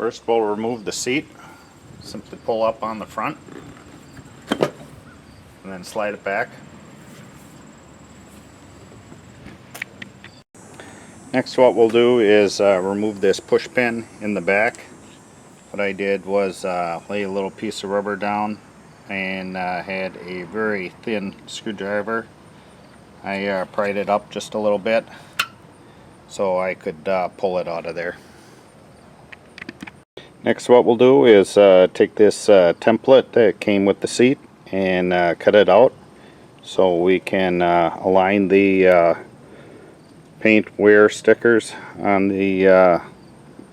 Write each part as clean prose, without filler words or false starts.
First we'll remove the seat. Simply pull up on the front and then slide it back. Next what we'll do is remove this push pin in the back. What I did was lay a little piece of rubber down and had a very thin screwdriver. I pried it up just a little bit so I could pull it out of there. Next what we'll do is take this template that came with the seat and cut it out so we can align the paint wear stickers on the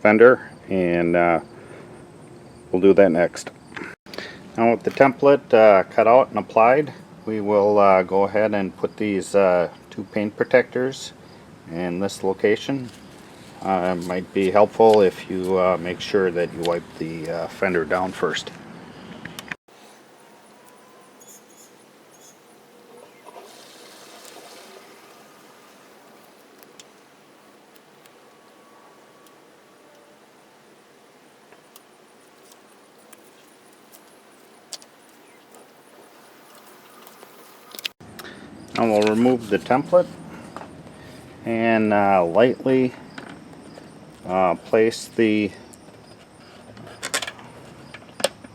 fender, and we'll do that next. Now with the template cut out and applied, we will go ahead and put these two paint protectors in this location. It might be helpful if you make sure that you wipe the fender down first. Now we'll remove the template and lightly place the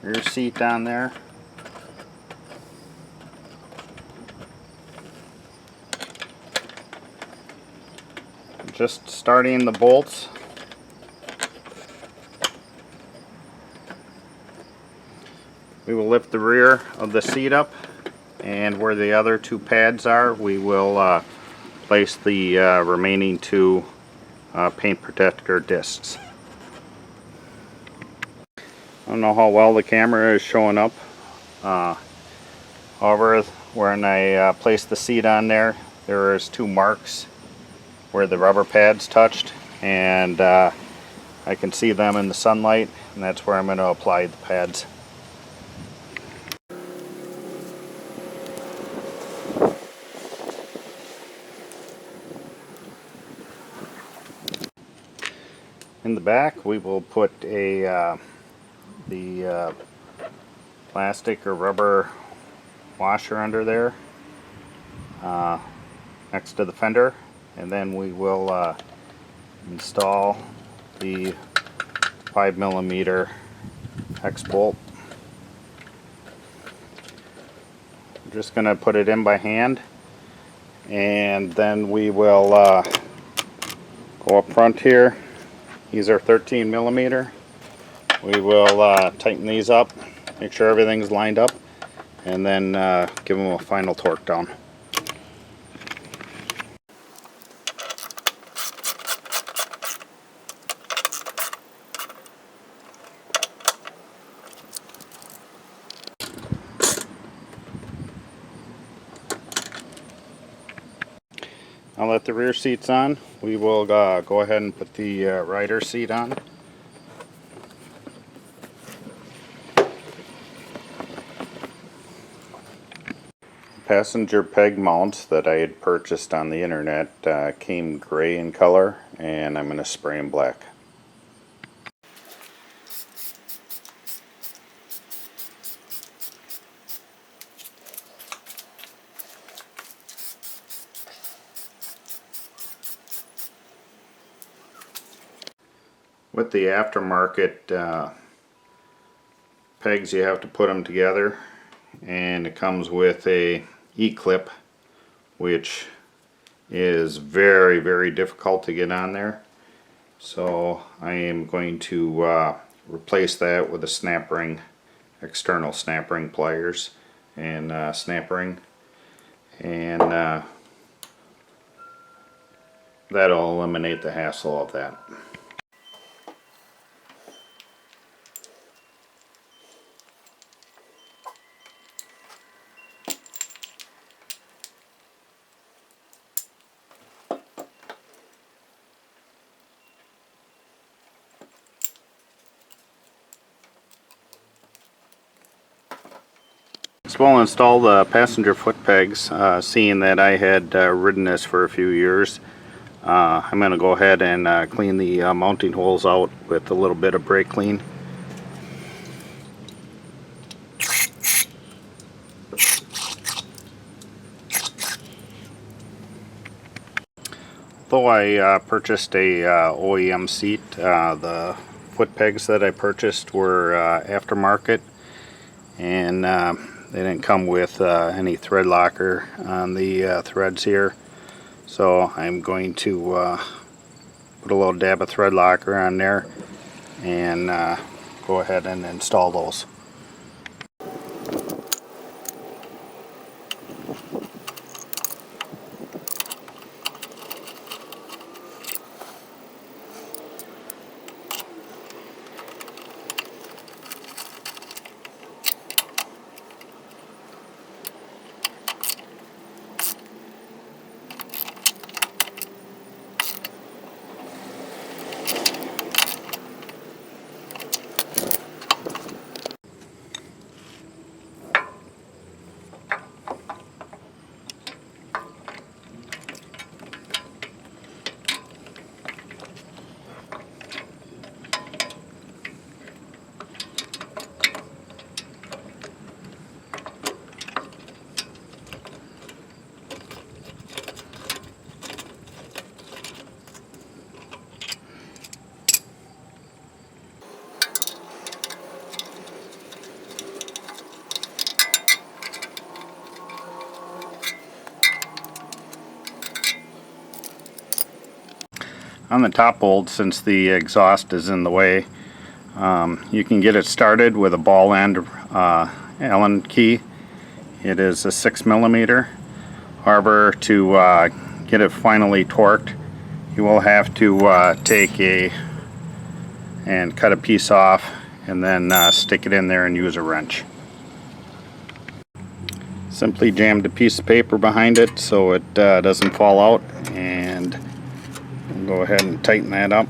rear seat on there. Just starting the bolts. We will lift the rear of the seat up, and where the other two pads are, we will place the remaining two paint protector discs. I don't know how well the camera is showing up. However, when I placed the seat on there, there is two marks where the rubber pads touched, and I can see them in the sunlight, and that's where I'm going to apply the pads. In the back, we will put the plastic or rubber washer under there next to the fender, and then we will install the 5mm hex bolt. I'm just going to put it in by hand, and then we will go up front here. These are 13mm. We will tighten these up, make sure everything's lined up, and then give them a final torque down. Now that the rear seat's on, we will go ahead and put the rider seat on. Passenger peg mounts that I had purchased on the internet came gray in color, and I'm going to spray them black. With the aftermarket pegs, you have to put them together, and it comes with a E-clip, which is very, very difficult to get on there. So I am going to replace that with a snap ring, external snap ring pliers and snap ring, and that'll eliminate the hassle of that. So we'll install the passenger foot pegs, seeing that I had ridden this for a few years. I'm going to go ahead and clean the mounting holes out with a little bit of brake clean. Though I purchased a OEM seat, the foot pegs that I purchased were aftermarket, and they didn't come with any thread locker on the threads here. So I'm going to put a little dab of thread locker on there and go ahead and install those. On the top bolt, since the exhaust is in the way, you can get it started with a ball end Allen key. It is a 6mm. However, to get it finally torqued, you will have to take and cut a piece off and then stick it in there and use a wrench. Simply jammed a piece of paper behind it so it doesn't fall out, and go ahead and tighten that up.